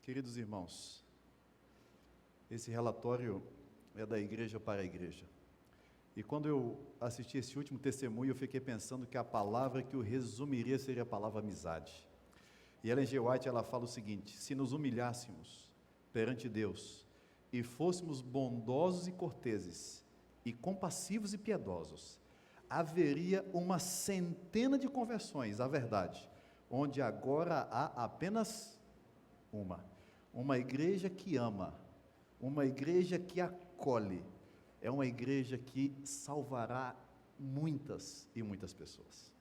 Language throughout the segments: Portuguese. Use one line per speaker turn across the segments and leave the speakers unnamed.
Queridos irmãos, esse relatório é da igreja para a igreja. E quando eu assisti esse último testemunho, eu fiquei pensando que a palavra que o resumiria seria a palavra amizade. E Ellen G. White, ela fala o seguinte: se nos humilhássemos perante Deus e fôssemos bondosos e corteses, e compassivos e piedosos, haveria uma centena de conversões à verdade, onde agora há apenas uma igreja que ama, uma igreja que acolhe, é uma igreja que salvará muitas e muitas pessoas.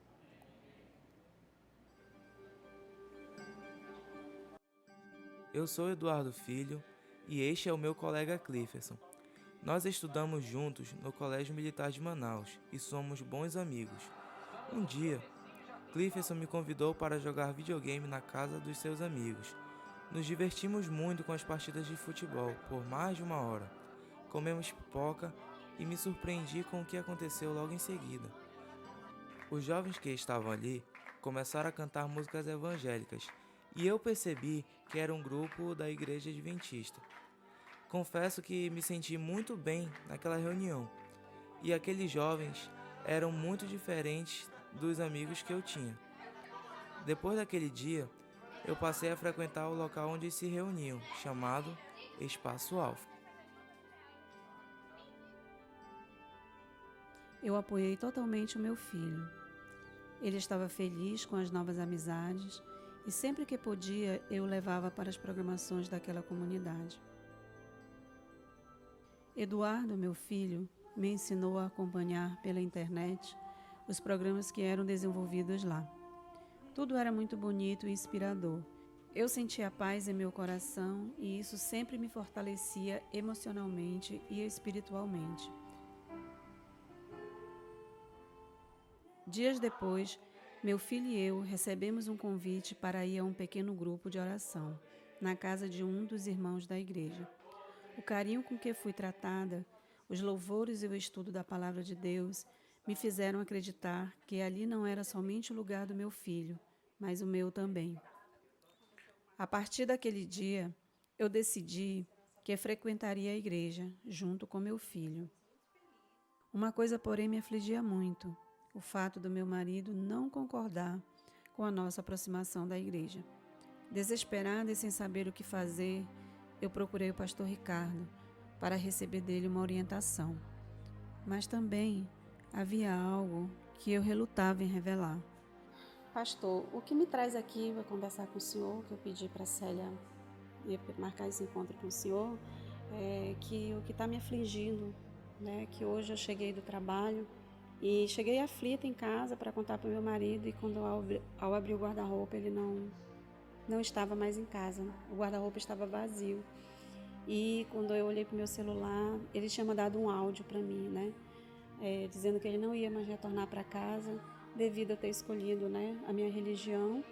Eu sou Eduardo Filho e este é o meu colega Clifferson. Nós estudamos juntos no Colégio Militar de Manaus e somos bons amigos. Um dia, Clifferson me convidou para jogar videogame na casa dos seus amigos. Nos divertimos muito com as partidas de futebol por mais de 1 hora. Comemos pipoca e me surpreendi com o que aconteceu logo em seguida. Os jovens que estavam ali começaram a cantar músicas evangélicas e eu percebi que era um grupo da Igreja Adventista. Confesso que me senti muito bem naquela reunião, e aqueles jovens eram muito diferentes dos amigos que eu tinha. Depois daquele dia, eu passei a frequentar o local onde se reuniam, chamado Espaço Alfa.
Eu apoiei totalmente o meu filho. Ele estava feliz com as novas amizades e sempre que podia eu o levava para as programações daquela comunidade. Eduardo, meu filho, me ensinou a acompanhar pela internet os programas que eram desenvolvidos lá. Tudo era muito bonito e inspirador. Eu sentia paz em meu coração e isso sempre me fortalecia emocionalmente e espiritualmente. Dias depois, meu filho e eu recebemos um convite para ir a um pequeno grupo de oração, na casa de um dos irmãos da igreja. O carinho com que fui tratada, os louvores e o estudo da palavra de Deus me fizeram acreditar que ali não era somente o lugar do meu filho, mas o meu também. A partir daquele dia, eu decidi que frequentaria a igreja junto com meu filho. Uma coisa, porém, me afligia muito: o fato do meu marido não concordar com a nossa aproximação da igreja. Desesperada e sem saber o que fazer, eu procurei o pastor Ricardo para receber dele uma orientação. Mas também havia algo que eu relutava em revelar. Pastor, o que me traz aqui para conversar com o senhor, que eu pedi para a Célia marcar esse encontro com o senhor, é que o que está me afligindo, né, que hoje eu cheguei do trabalho e cheguei aflita em casa para contar para o meu marido, e quando ao abrir o guarda-roupa ele não estava mais em casa, o guarda-roupa estava vazio. E quando eu olhei para o meu celular, ele tinha mandado um áudio para mim, né, dizendo que ele não ia mais retornar para casa devido a ter escolhido, né, a minha religião.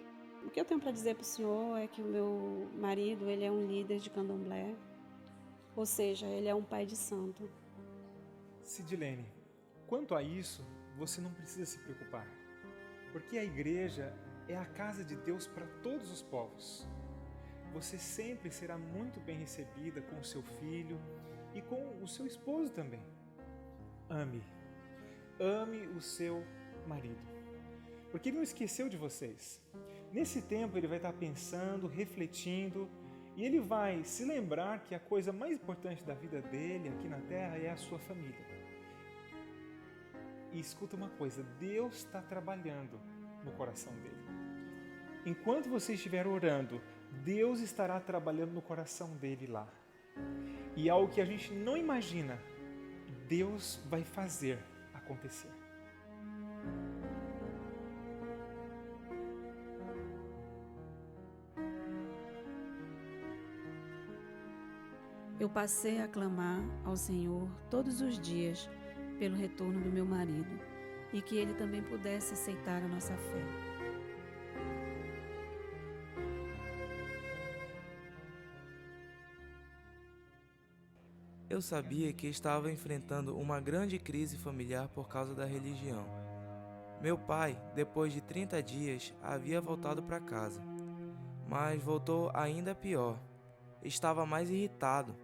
O que eu tenho para dizer para o senhor é que o meu marido, ele é um líder de candomblé, ou seja, ele é um pai de santo.
Sidilene, quanto a isso, você não precisa se preocupar, porque a igreja é a casa de Deus para todos os povos. Você sempre será muito bem recebida com o seu filho e com o seu esposo também. Ame o seu marido, porque ele não esqueceu de vocês. Nesse tempo ele vai estar pensando, refletindo, e ele vai se lembrar que a coisa mais importante da vida dele aqui na terra é a sua família. E escuta uma coisa, Deus está trabalhando no coração dele. Enquanto você estiver orando, Deus estará trabalhando no coração dele lá. E algo que a gente não imagina, Deus vai fazer acontecer.
Eu passei a clamar ao Senhor todos os dias pelo retorno do meu marido e que ele também pudesse aceitar a nossa fé.
Eu sabia que estava enfrentando uma grande crise familiar por causa da religião. Meu pai, depois de 30 dias, havia voltado para casa, mas voltou ainda pior. estava mais irritado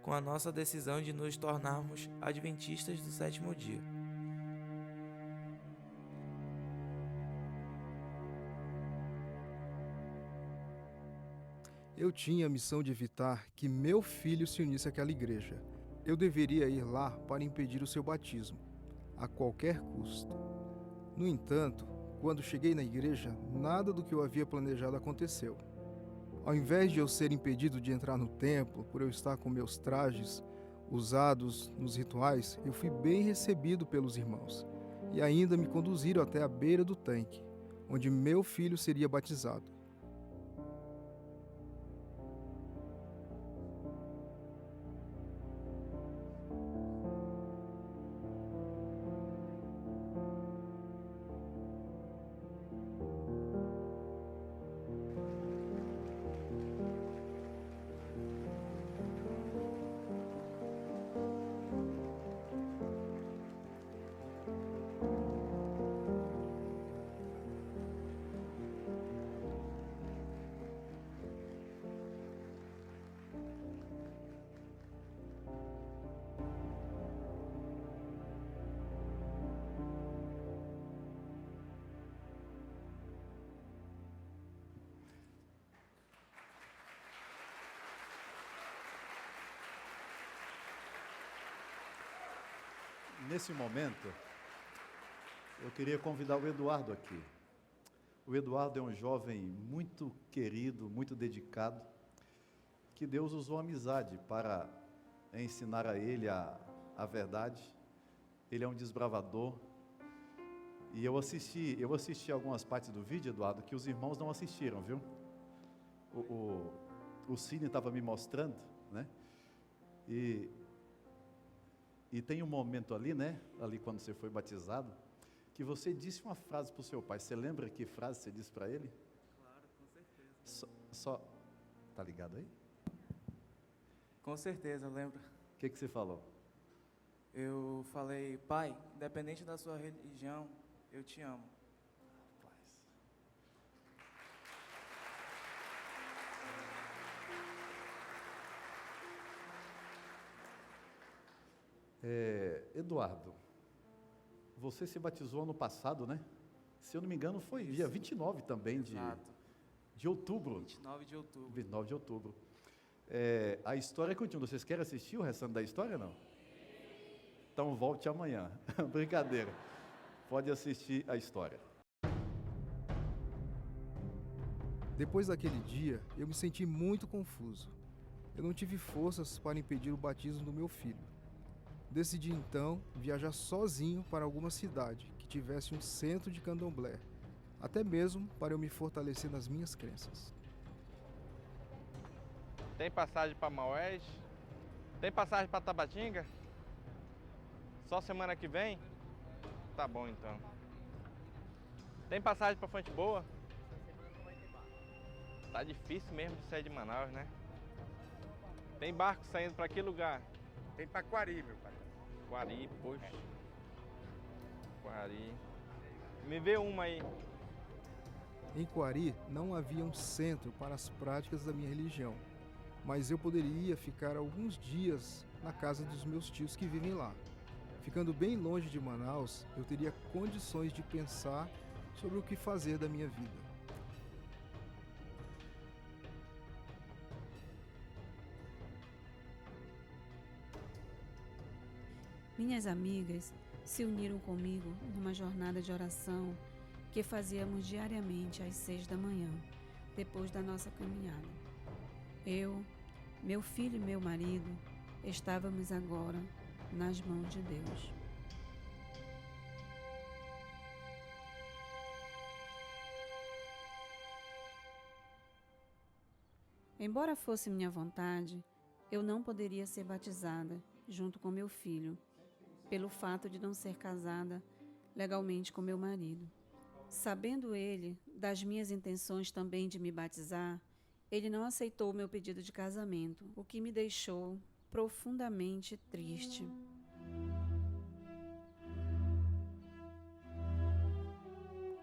com a nossa decisão de nos tornarmos adventistas do sétimo dia.
Eu tinha a missão de evitar que meu filho se unisse àquela igreja. Eu deveria ir lá para impedir o seu batismo, a qualquer custo. No entanto, quando cheguei na igreja, nada do que eu havia planejado aconteceu. Ao invés de eu ser impedido de entrar no templo por eu estar com meus trajes usados nos rituais, eu fui bem recebido pelos irmãos e ainda me conduziram até a beira do tanque, onde meu filho seria batizado.
Nesse momento, eu queria convidar o Eduardo aqui. O Eduardo é um jovem muito querido, muito dedicado, que Deus usou a amizade para ensinar a ele a verdade. Ele é um desbravador. E eu assisti algumas partes do vídeo, Eduardo, que os irmãos não assistiram, viu? O Cine estava me mostrando, né? E tem um momento ali, né? Ali quando você foi batizado, que você disse uma frase para o seu pai. Você lembra que frase você disse para ele?
Claro, com certeza.
Tá ligado aí?
Com certeza, eu lembro.
O que você falou?
Eu falei, pai, independente da sua religião, eu te amo.
Eduardo, você se batizou ano passado, né? Se eu não me engano, foi dia 29 também de outubro.
29 de outubro.
29 de outubro. A história continua. Vocês querem assistir o restante da história, não? Então volte amanhã. Brincadeira. Pode assistir a história.
Depois daquele dia, eu me senti muito confuso. Eu não tive forças para impedir o batismo do meu filho. Decidi então viajar sozinho para alguma cidade que tivesse um centro de candomblé, até mesmo para eu me fortalecer nas minhas crenças.
Tem passagem para Maués? Tem passagem para Tabatinga? Só semana que vem? Tá bom então. Tem passagem para Fonte Boa? Tá difícil mesmo de sair de Manaus, né? Tem barco saindo para que lugar?
Tem para Quari, meu pai.
Quari, poxa. Quari. Me vê uma aí.
Em Quari não havia um centro para as práticas da minha religião, mas eu poderia ficar alguns dias na casa dos meus tios que vivem lá. Ficando bem longe de Manaus, eu teria condições de pensar sobre o que fazer da minha vida.
Minhas amigas se uniram comigo numa jornada de oração que fazíamos diariamente às 6 da manhã, depois da nossa caminhada. Eu, meu filho e meu marido estávamos agora nas mãos de Deus. Embora fosse minha vontade, eu não poderia ser batizada junto com meu filho, pelo fato de não ser casada legalmente com meu marido. Sabendo ele das minhas intenções também de me batizar, ele não aceitou o meu pedido de casamento, o que me deixou profundamente triste.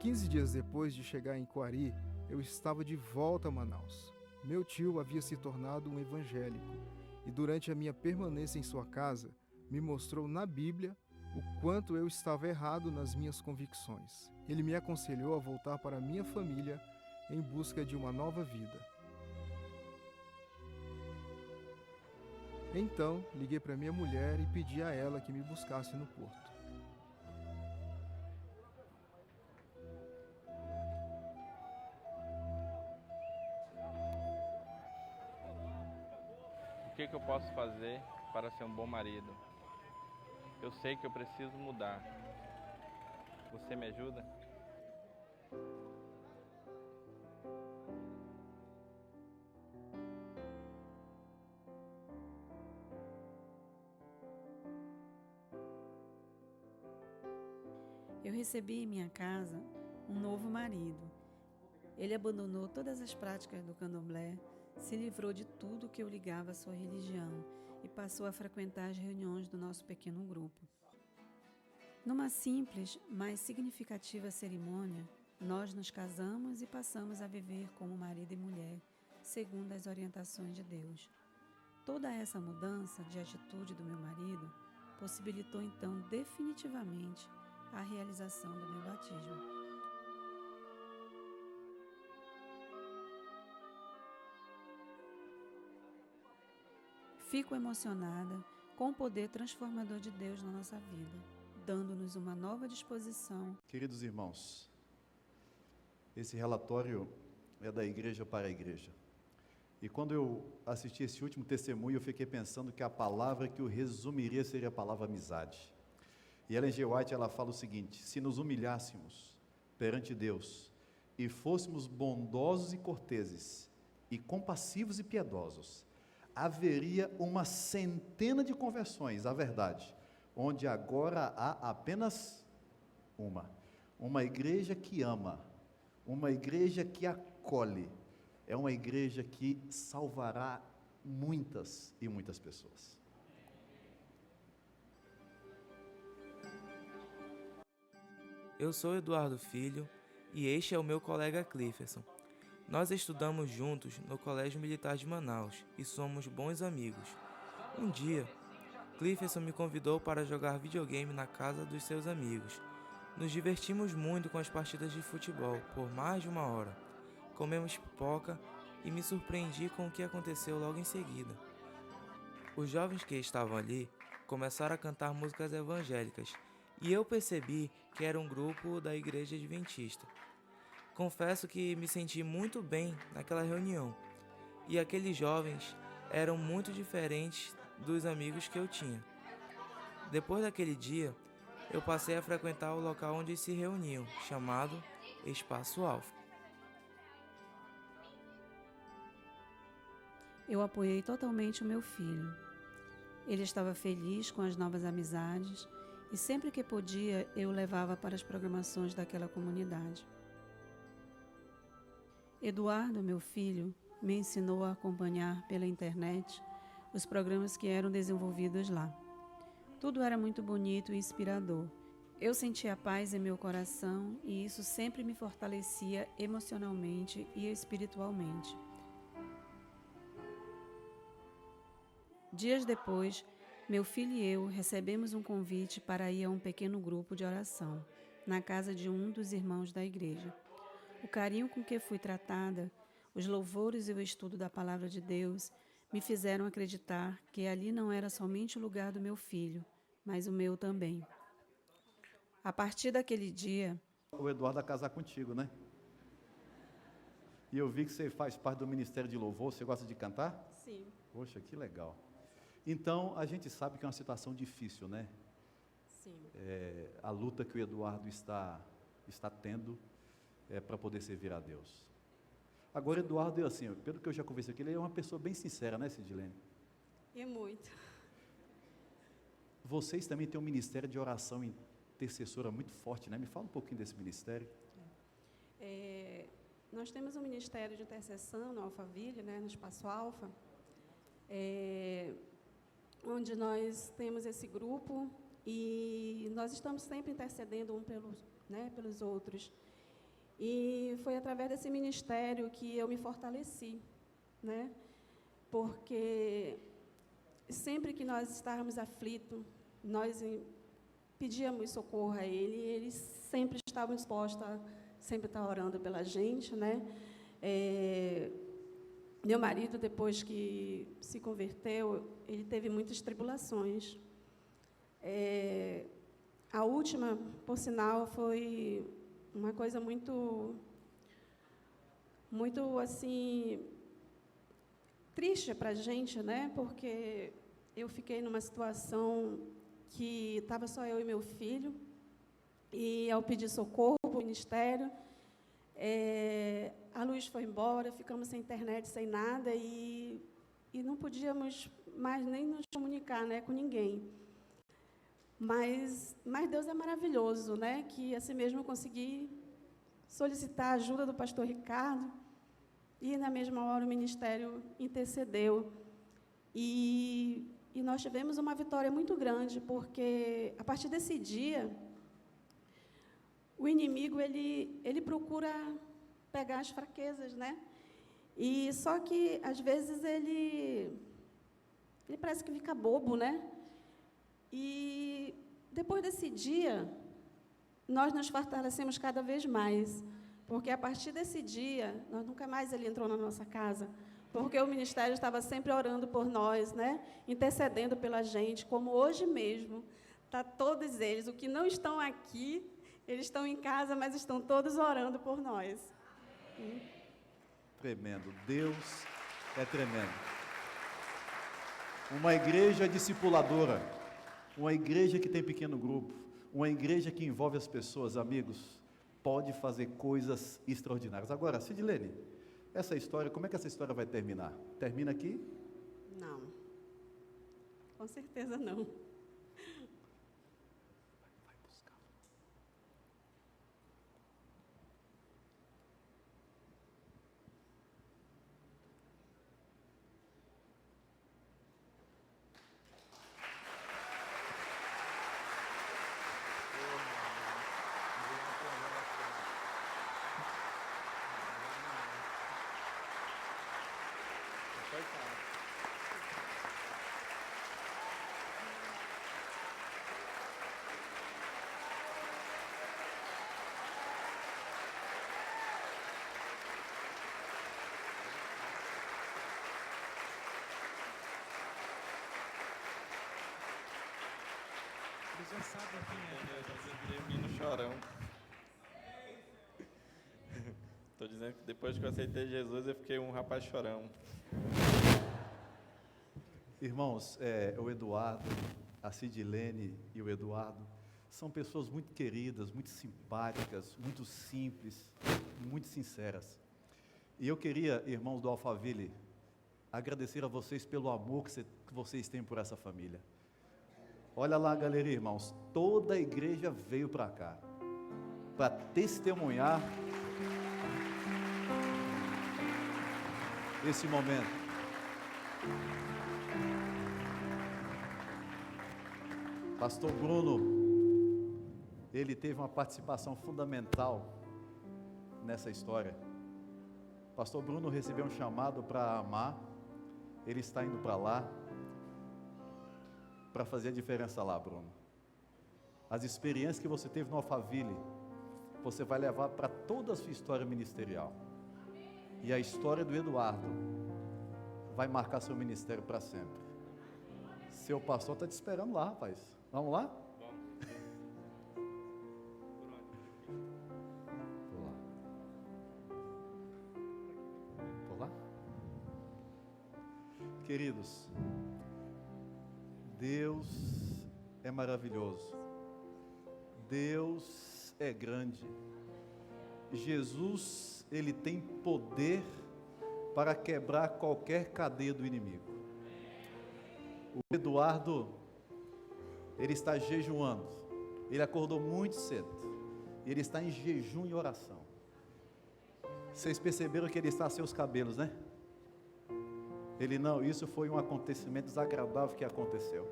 "15 dias depois de chegar em Quari, eu estava de volta a Manaus. Meu tio havia se tornado um evangélico e durante a minha permanência em sua casa, me mostrou na Bíblia o quanto eu estava errado nas minhas convicções. Ele me aconselhou a voltar para minha família em busca de uma nova vida. Então, liguei para minha mulher e pedi a ela que me buscasse no porto.
O que eu posso fazer para ser um bom marido? Eu sei que eu preciso mudar. Você me ajuda?
Eu recebi em minha casa um novo marido. Ele abandonou todas as práticas do candomblé, se livrou de tudo que eu ligava à sua religião e passou a frequentar as reuniões do nosso pequeno grupo. Numa simples, mas significativa cerimônia, nós nos casamos e passamos a viver como marido e mulher, segundo as orientações de Deus. Toda essa mudança de atitude do meu marido possibilitou então definitivamente a realização do meu batismo. Fico emocionada com o poder transformador de Deus na nossa vida, dando-nos uma nova disposição.
Queridos irmãos, esse relatório é da igreja para a igreja. E quando eu assisti esse último testemunho, eu fiquei pensando que a palavra que o resumiria seria a palavra amizade. E Ellen G. White, ela fala o seguinte: se nos humilhássemos perante Deus e fôssemos bondosos e corteses, e compassivos e piedosos, haveria uma centena de conversões à verdade, onde agora há apenas uma igreja que ama, uma igreja que acolhe, é uma igreja que salvará muitas e muitas pessoas.
Eu sou Eduardo Filho e este é o meu colega Clifferson. Nós estudamos juntos no Colégio Militar de Manaus e somos bons amigos. Um dia, Clifferson me convidou para jogar videogame na casa dos seus amigos. Nos divertimos muito com as partidas de futebol por mais de 1 hora. Comemos pipoca e me surpreendi com o que aconteceu logo em seguida. Os jovens que estavam ali começaram a cantar músicas evangélicas e eu percebi que era um grupo da Igreja Adventista. Confesso que me senti muito bem naquela reunião, e aqueles jovens eram muito diferentes dos amigos que eu tinha. Depois daquele dia, eu passei a frequentar o local onde se reuniam, chamado Espaço Alfa.
Eu apoiei totalmente o meu filho. Ele estava feliz com as novas amizades e sempre que podia eu o levava para as programações daquela comunidade. Eduardo, meu filho, me ensinou a acompanhar pela internet os programas que eram desenvolvidos lá. Tudo era muito bonito e inspirador. Eu sentia paz em meu coração e isso sempre me fortalecia emocionalmente e espiritualmente. Dias depois, meu filho e eu recebemos um convite para ir a um pequeno grupo de oração, na casa de um dos irmãos da igreja. O carinho com que fui tratada, os louvores e o estudo da palavra de Deus me fizeram acreditar que ali não era somente o lugar do meu filho, mas o meu também. A partir daquele dia...
O Eduardo vai casar contigo, né? E eu vi que você faz parte do Ministério de Louvor, você gosta de cantar?
Sim.
Poxa, que legal. Então, a gente sabe que é uma situação difícil, né?
Sim.
A luta que o Eduardo está tendo para poder servir a Deus. Agora, Eduardo, assim, pelo que eu já conversei aqui, ele é uma pessoa bem sincera, né, Sidilene?
É muito.
Vocês também têm um ministério de oração intercessora muito forte, né? Me fala um pouquinho desse ministério.
Nós temos um ministério de intercessão no Alphaville, né, no Espaço Alfa, onde nós temos esse grupo e nós estamos sempre intercedendo pelos outros. E foi através desse ministério que eu me fortaleci, né? Porque sempre que nós estávamos aflitos, nós pedíamos socorro a Ele, e Ele sempre estava disposto a sempre estar orando pela gente, né? Meu marido, depois que se converteu, ele teve muitas tribulações. A última, por sinal, foi uma coisa muito assim, triste para a gente, né? Porque eu fiquei numa situação que estava só eu e meu filho, e ao pedir socorro para o ministério, a luz foi embora, ficamos sem internet, sem nada, e não podíamos mais nem nos comunicar, né, com ninguém. Mas Deus é maravilhoso, né, que assim mesmo eu consegui solicitar a ajuda do pastor Ricardo, e na mesma hora o ministério intercedeu. E nós tivemos uma vitória muito grande, porque a partir desse dia, o inimigo ele procura pegar as fraquezas, né? E só que às vezes ele parece que fica bobo, né? E depois desse dia, nós nos fortalecemos cada vez mais, porque a partir desse dia, nós nunca mais ele entrou na nossa casa, porque o ministério estava sempre orando por nós, né? Intercedendo pela gente, como hoje mesmo, tá todos eles, os que não estão aqui, eles estão em casa, mas estão todos orando por nós.
Tremendo, Deus é tremendo. Uma igreja discipuladora, uma igreja que tem pequeno grupo, uma igreja que envolve as pessoas, amigos, pode fazer coisas extraordinárias. Agora, Sidilene, essa história, como é que essa história vai terminar? Termina aqui?
Não, com certeza não.
Já sabe quem é.
Eu no chorão. Estou dizendo que depois que eu aceitei Jesus, eu fiquei um rapaz chorão.
Irmãos, o Eduardo, a Sidilene e o Eduardo são pessoas muito queridas, muito simpáticas, muito simples, muito sinceras. E eu queria, irmãos do Alphaville, agradecer a vocês pelo amor que vocês têm por essa família. Olha lá a galeria, irmãos, toda a igreja veio para cá, para testemunhar esse momento. Pastor Bruno, ele teve uma participação fundamental nessa história. Pastor Bruno recebeu um chamado para amar, ele está indo para lá, para fazer a diferença lá, Bruno. As experiências que você teve no Alphaville, você vai levar para toda a sua história ministerial. E a história do Eduardo vai marcar seu ministério para sempre. Seu pastor está te esperando lá, rapaz. Vamos lá? Por lá? Queridos, Deus é maravilhoso, Deus é grande, Jesus, Ele tem poder para quebrar qualquer cadeia do inimigo. O Eduardo, ele está jejuando, ele acordou muito cedo, ele está em jejum e oração. Vocês perceberam que ele está sem os cabelos, né? Ele não, isso foi um acontecimento desagradável que aconteceu.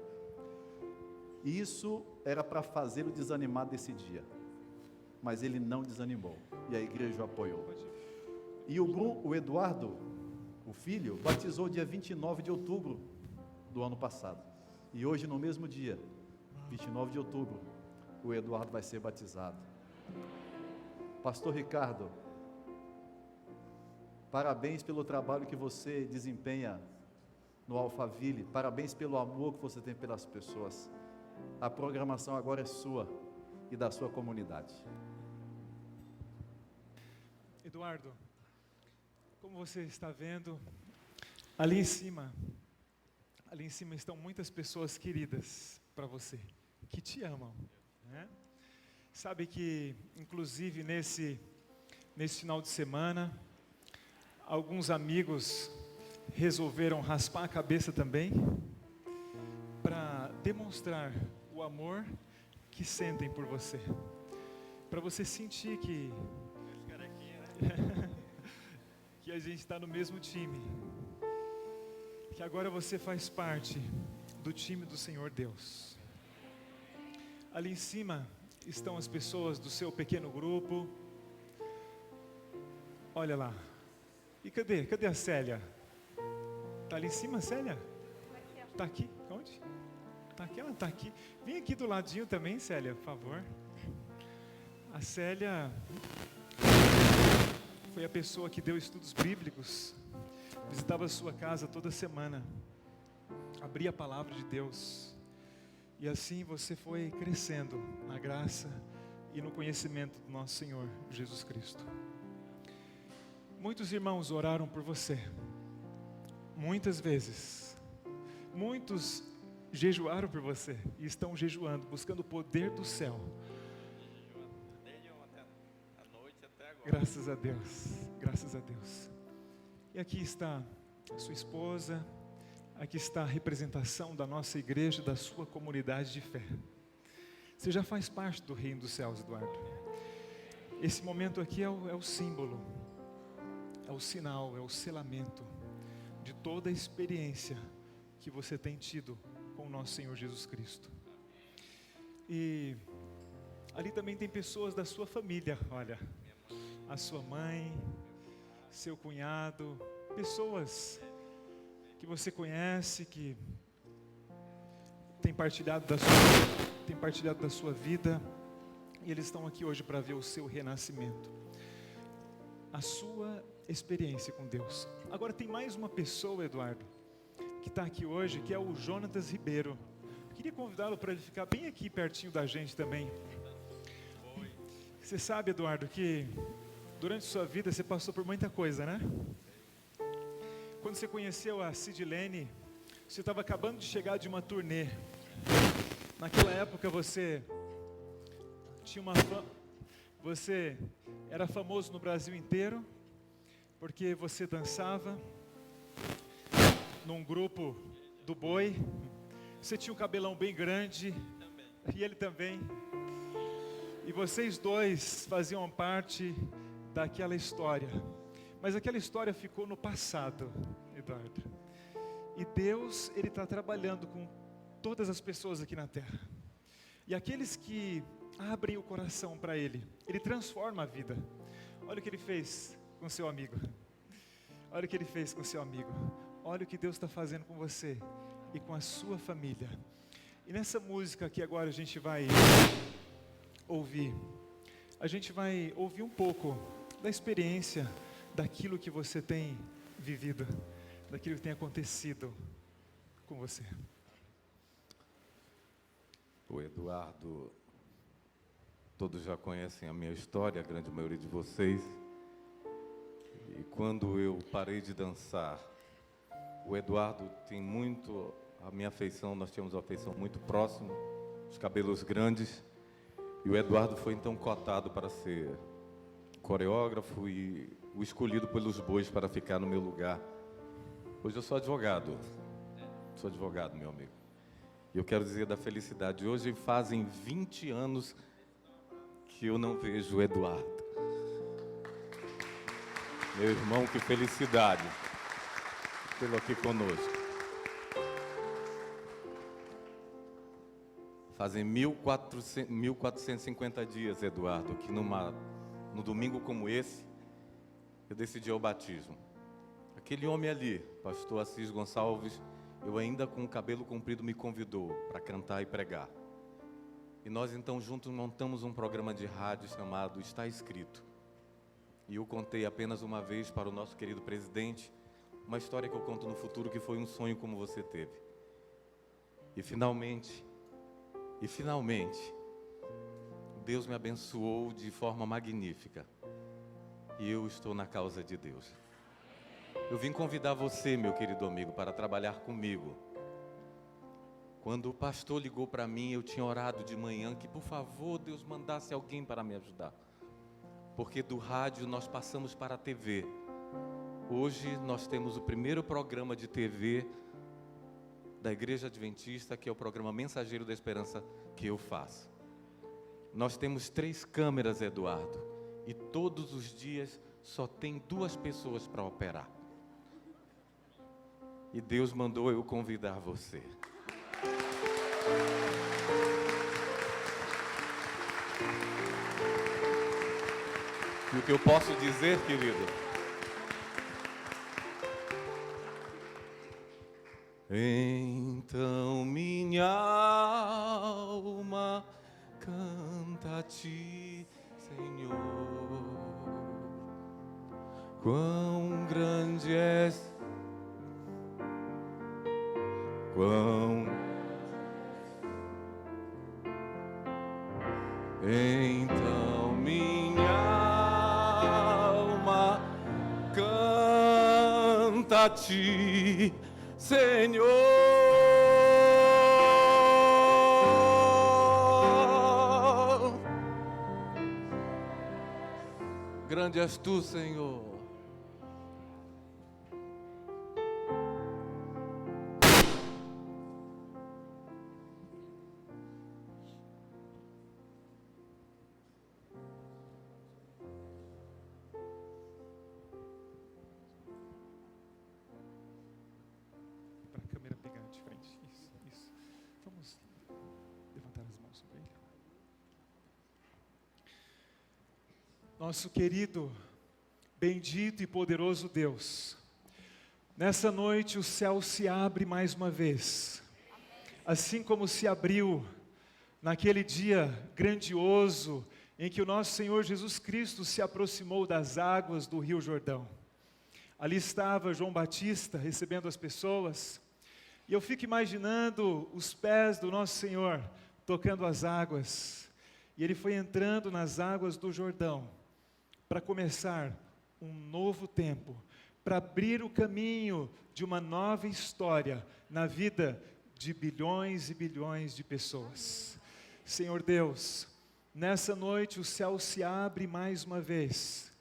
Isso era para fazê-lo desanimar desse dia, mas ele não desanimou, e a igreja o apoiou. E o Eduardo, o o filho, batizou dia 29 de outubro do ano passado. E hoje, no mesmo dia, 29 de outubro, o Eduardo vai ser batizado. Pastor Ricardo, parabéns pelo trabalho que você desempenha no Alphaville, parabéns pelo amor que você tem pelas pessoas. A programação agora é sua e da sua comunidade.
Eduardo, como você está vendo, ali em cima estão muitas pessoas queridas para você, que te amam, né? Sabe que, inclusive, nesse final de semana, alguns amigos resolveram raspar a cabeça também, para demonstrar o amor que sentem por você, para você sentir que que a gente está no mesmo time, que agora você faz parte do time do Senhor Deus. Ali em cima estão as pessoas do seu pequeno grupo. Olha lá. E cadê a Célia? Está ali em cima, Célia? Está aqui? Onde? Está aqui, ela está aqui. Vem aqui do ladinho também, Célia, por favor. A Célia foi a pessoa que deu estudos bíblicos, visitava a sua casa toda semana, abria a palavra de Deus, e assim você foi crescendo na graça e no conhecimento do nosso Senhor Jesus Cristo. Muitos irmãos oraram por você, muitas vezes, muitos jejuaram por você, e estão jejuando, buscando o poder do céu. Graças a Deus, graças a Deus. E aqui está a sua esposa, aqui está a representação da nossa igreja, da sua comunidade de fé. Você já faz parte do reino dos céus, Eduardo. Esse momento aqui é o símbolo, é o sinal, é o selamento de toda a experiência que você tem tido com o nosso Senhor Jesus Cristo. E ali também tem pessoas da sua família, olha, a sua mãe, seu cunhado, pessoas que você conhece, que tem partilhado da sua vida, e eles estão aqui hoje para ver o seu renascimento, a sua experiência com Deus. Agora tem mais uma pessoa, Eduardo, que está aqui hoje, que é o Jonatas Ribeiro. Eu queria convidá-lo para ele ficar bem aqui pertinho da gente também. Você sabe, Eduardo, que durante sua vida você passou por muita coisa, né? Quando você conheceu a Sidilene, você estava acabando de chegar de uma turnê. Naquela época você você era famoso no Brasil inteiro, porque você dançava num grupo do Boi. Você tinha um cabelão bem grande, e ele também. E vocês dois faziam parte daquela história, mas aquela história ficou no passado, Eduardo. E Deus, Ele está trabalhando com todas as pessoas aqui na terra. E aqueles que abrem o coração para Ele, Ele transforma a vida. Olha o que Ele fez com seu amigo. Olha o que Ele fez com seu amigo. Olha o que Deus está fazendo com você e com a sua família. E nessa música que agora a gente vai ouvir um pouco da experiência, daquilo que você tem vivido, daquilo que tem acontecido com você.
O Eduardo, todos já conhecem a minha história, a grande maioria de vocês. E quando eu parei de dançar, o Eduardo tem muito a minha afeição, nós tínhamos uma afeição muito próxima, os cabelos grandes. E o Eduardo foi então cotado para ser coreógrafo e o escolhido pelos bois para ficar no meu lugar. Hoje eu sou advogado, meu amigo. E eu quero dizer da felicidade. Hoje fazem 20 anos que eu não vejo o Eduardo. Meu irmão, que felicidade tê-lo aqui conosco. Fazem 1450 dias, Eduardo, que no domingo como esse, eu decidi ao batismo. Aquele homem ali, pastor Assis Gonçalves, eu ainda com o cabelo comprido, me convidou para cantar e pregar. E nós então juntos montamos um programa de rádio chamado Está Escrito. E eu contei apenas uma vez para o nosso querido presidente uma história que eu conto no futuro, que foi um sonho como você teve. E finalmente, Deus me abençoou de forma magnífica. E eu estou na causa de Deus. Eu vim convidar você, meu querido amigo, para trabalhar comigo. Quando o pastor ligou para mim, eu tinha orado de manhã que, por favor, Deus mandasse alguém para me ajudar. Porque do rádio nós passamos para a TV. Hoje nós temos o primeiro programa de TV da Igreja Adventista, que é o programa Mensageiro da Esperança, que eu faço. Nós temos 3 câmeras, Eduardo, e todos os dias só tem 2 pessoas para operar. E Deus mandou eu convidar você. E o que eu posso dizer, querido? Então minha alma canta a ti, Senhor. Quão grande és, quão. Então minha alma canta a ti, Senhor. Grande és tu, Senhor.
Nosso querido, bendito e poderoso Deus, nessa noite o céu se abre mais uma vez, assim como se abriu naquele dia grandioso em que o nosso Senhor Jesus Cristo se aproximou das águas do Rio Jordão. Ali estava João Batista recebendo as pessoas, e eu fico imaginando os pés do nosso Senhor tocando as águas, e ele foi entrando nas águas do Jordão, para começar um novo tempo, para abrir o caminho de uma nova história na vida de bilhões e bilhões de pessoas. Senhor Deus, nessa noite o céu se abre mais uma vez,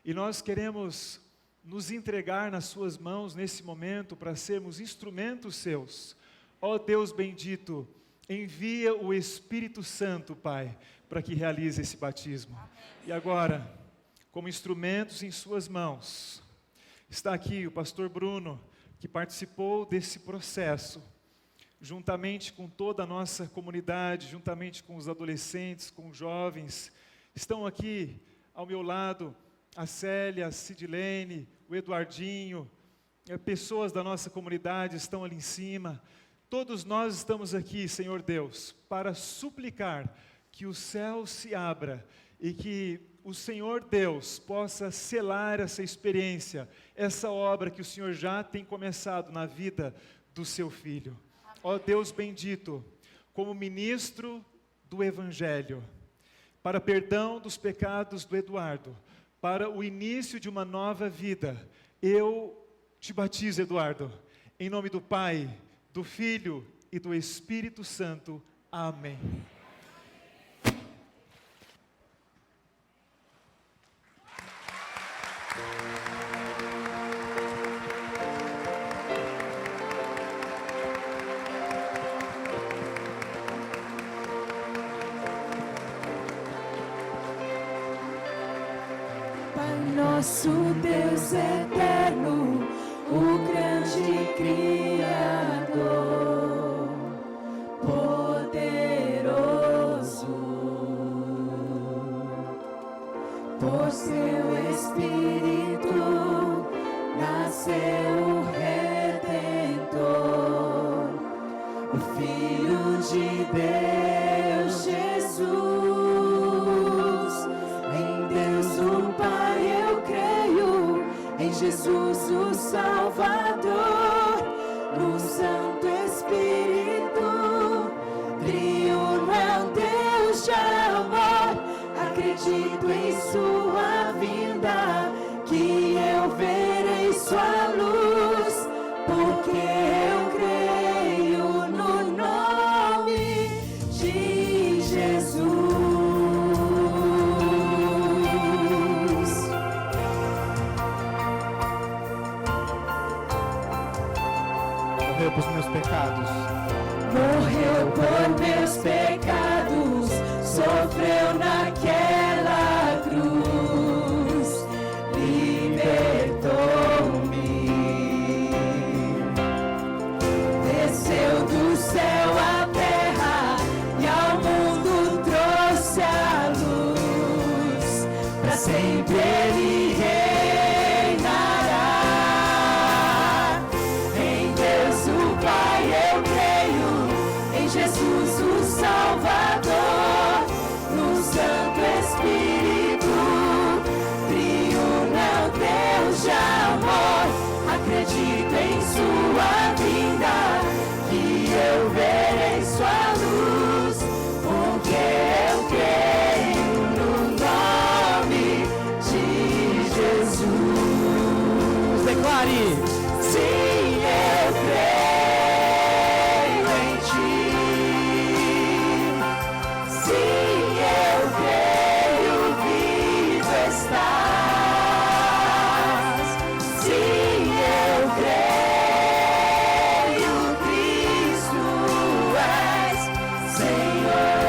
e nós queremos nos entregar nas suas mãos nesse momento para sermos instrumentos seus. Ó Deus bendito, envia o Espírito Santo, Pai, para que realize esse batismo. E agora, como instrumentos em suas mãos, está aqui o pastor Bruno, que participou desse processo, juntamente com toda a nossa comunidade, juntamente com os adolescentes, com os jovens. Estão aqui ao meu lado a Célia, a Sidilene, o Eduardinho, pessoas da nossa comunidade estão ali em cima. Todos nós estamos aqui, Senhor Deus, para suplicar que o céu se abra e que o Senhor Deus possa selar essa experiência, essa obra que o Senhor já tem começado na vida do seu filho. Ó Deus bendito, como ministro do Evangelho, para perdão dos pecados do Eduardo, para o início de uma nova vida, eu te batizo, Eduardo, em nome do Pai, do Filho e do Espírito Santo. Amém.
Nosso Deus eterno, o grande Criador, poderoso, por seu Espírito nasceu. Filho de Deus, Jesus. Em Deus o Pai eu creio, em Jesus o Salvador, no Santo Espírito, triuno é o Deus de amor. Acredito em sua vinda, que eu verei sua luz, porque eu creio no nome de Jesus.
Morreu por meus pecados.
Morreu por meus pecados, sofreu naquela cruz, libertou-me, desceu do céu à terra e ao mundo trouxe a luz, para sempre ele reinará. Em Deus o Pai eu creio, em Jesus o Salvador, no Santo Espírito, triuno é o Deus de amor. Acredito em sua vinda, que eu verei sua luz, porque eu creio no nome de Jesus.
Declare.
Sim, eu creio em ti. Sim, eu creio, vivo estás. Sim, eu creio, Cristo és Senhor.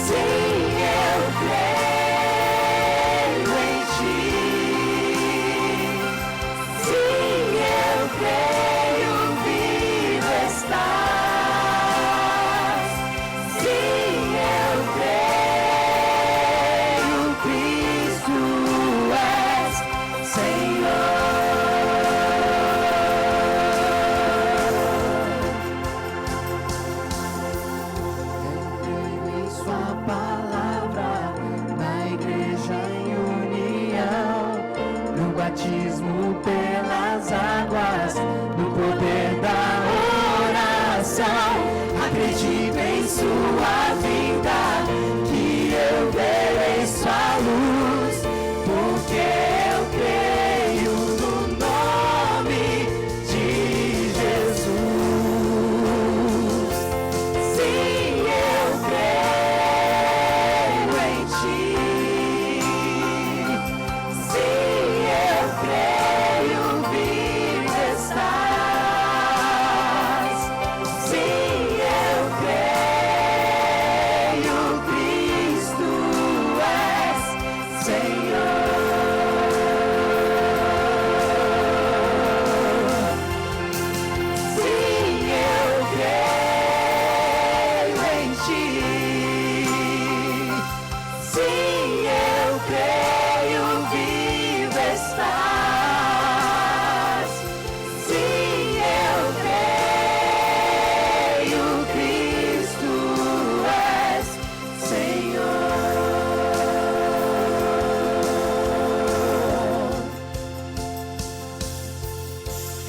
Sim, eu creio em ti. Sim, eu creio, vivo estás. Sim, eu creio, Cristo és Senhor. Creio em sua palavra, na igreja em união, no batismo pelas águas, no poder da oração. Acredito em sua vinda, que eu verei sua luz, porque eu creio no nome de Jesus. Sim, eu creio em ti. Sim, eu creio, vivo estás. Sim, eu creio, Cristo és Senhor. Sim, eu creio em ti. Sim, eu creio, vivo estás. Sim, eu creio, Cristo és Senhor.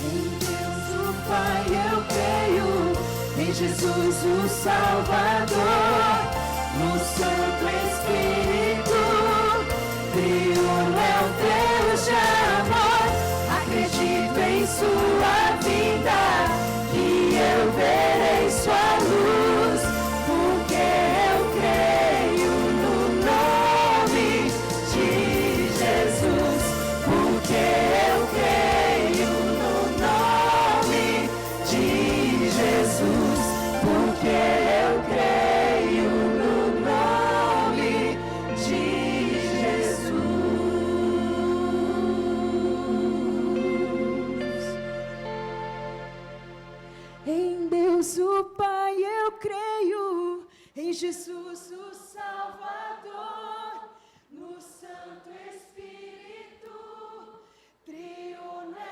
Em Deus o Pai eu creio, em Jesus o Salvador, no Santo Espírito, triuno é o Deus de amor. Acredito em sua vinda, que eu verei sua luz, porque eu creio no nome de Jesus, porque eu creio no nome de Jesus, porque eu creio no nome de Jesus. Em Deus o Pai eu creio, em Jesus o Salvador, no Santo Espírito, triuno é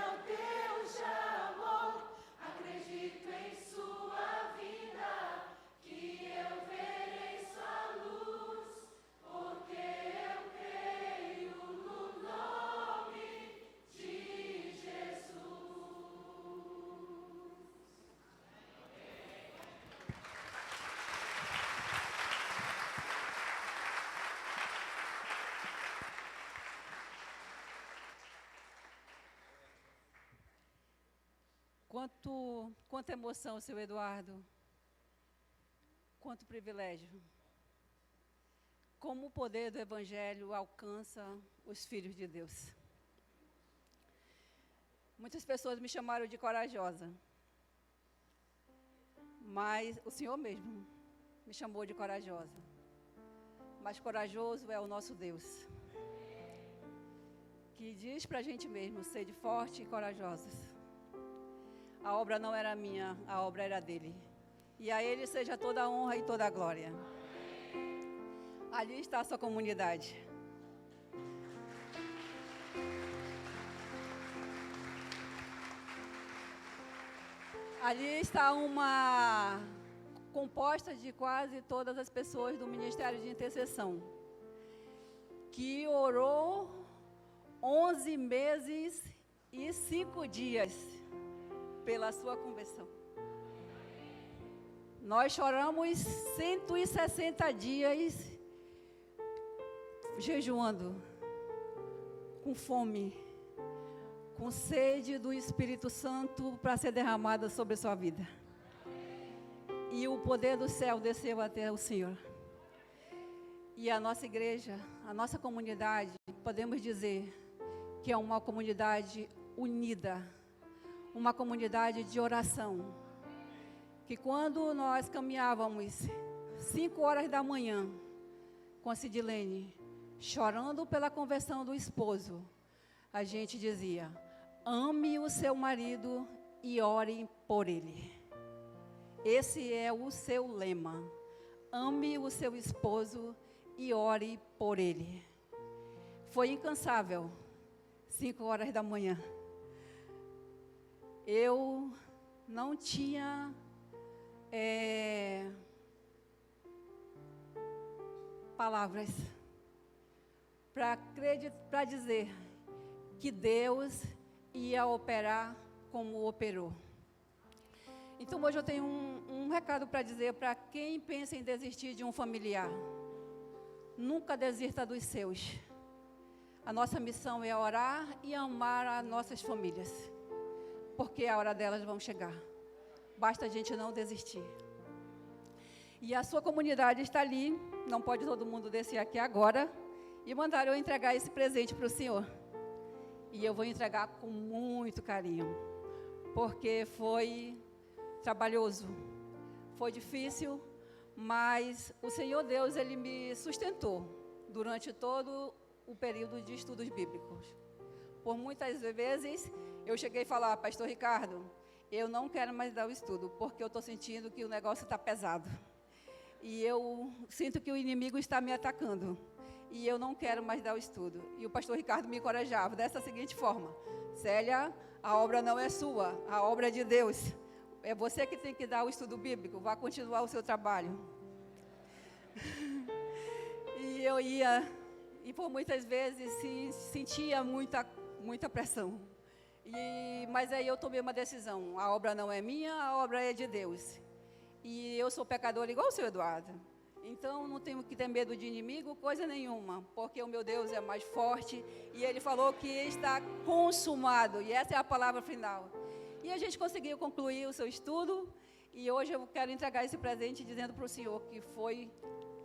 Quanta emoção, seu Eduardo. Quanto privilégio. Como o poder do Evangelho alcança os filhos de Deus. Muitas pessoas me chamaram de corajosa. Mas o Senhor mesmo me chamou de corajosa. Mas corajoso é o nosso Deus. Que diz para a gente mesmo, sede forte e corajosos. A obra não era minha, a obra era dele. E a ele seja toda a honra e toda a glória. Ali está a sua comunidade. Ali está uma composta de quase todas as pessoas do Ministério de Intercessão, que orou 11 meses e 5 dias pela sua conversão. Nós choramos 160 dias jejuando, com fome, com sede do Espírito Santo para ser derramada sobre a sua vida. E o poder do céu desceu até o Senhor. E a nossa igreja, a nossa comunidade, podemos dizer que é uma comunidade unida, uma comunidade de oração. Que quando nós caminhávamos 5 horas da manhã com a Sidilene, chorando pela conversão do esposo, a gente dizia: ame o seu marido e ore por ele. Esse é o seu lema. Ame o seu esposo e ore por ele. Foi incansável, 5 horas da manhã. Eu não tinha palavras para dizer que Deus ia operar como operou. Então hoje eu tenho um recado para dizer para quem pensa em desistir de um familiar. Nunca desista dos seus. A nossa missão é orar e amar as nossas famílias, porque a hora delas vão chegar. Basta a gente não desistir. E a sua comunidade está ali, não pode todo mundo descer aqui agora, e mandaram eu entregar esse presente para o senhor. E eu vou entregar com muito carinho, porque foi trabalhoso, foi difícil, mas o Senhor Deus, Ele me sustentou durante todo o período de estudos bíblicos. Por muitas vezes, eu cheguei a falar: pastor Ricardo, eu não quero mais dar o estudo, porque eu estou sentindo que o negócio está pesado. E eu sinto que o inimigo está me atacando. E eu não quero mais dar o estudo. E o pastor Ricardo me encorajava dessa seguinte forma: Célia, a obra não é sua, a obra é de Deus. É você que tem que dar o estudo bíblico, vá continuar o seu trabalho. E eu ia, e por muitas vezes sentia muita pressão. Mas aí eu tomei uma decisão: a obra não é minha, a obra é de Deus. E eu sou pecadora igual o seu Eduardo. Então não tenho que ter medo de inimigo, coisa nenhuma, porque o meu Deus é mais forte e Ele falou que está consumado, e essa é a palavra final. E a gente conseguiu concluir o seu estudo, e hoje eu quero entregar esse presente dizendo para o senhor que foi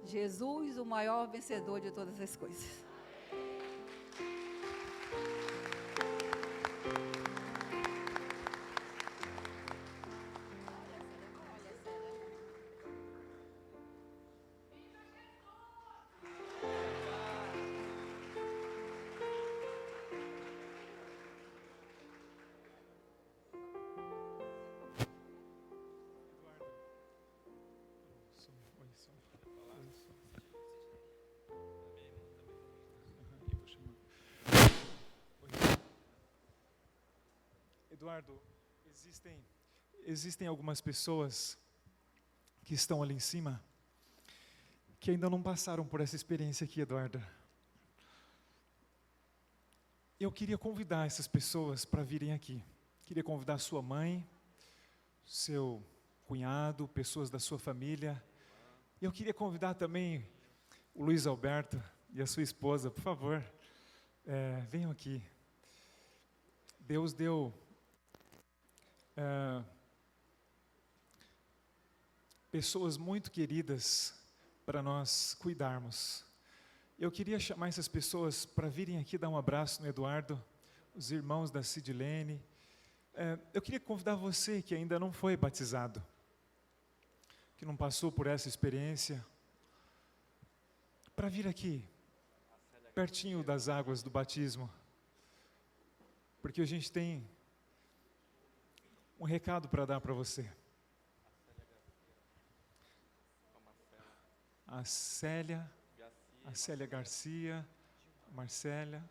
Jesus o maior vencedor de todas as coisas.
Eduardo, existem algumas pessoas que estão ali em cima que ainda não passaram por essa experiência aqui, Eduardo. Eu queria convidar essas pessoas para virem aqui. Queria convidar sua mãe, seu cunhado, pessoas da sua família. E eu queria convidar também o Luiz Alberto e a sua esposa, por favor, venham aqui. Deus deu pessoas muito queridas para nós cuidarmos. Eu queria chamar essas pessoas para virem aqui dar um abraço no Eduardo, os irmãos da Sidilene. Eu queria convidar você que ainda não foi batizado, que não passou por essa experiência, para vir aqui, pertinho das águas do batismo, porque a gente tem um recado para dar para você. A Célia Garcia, Marcela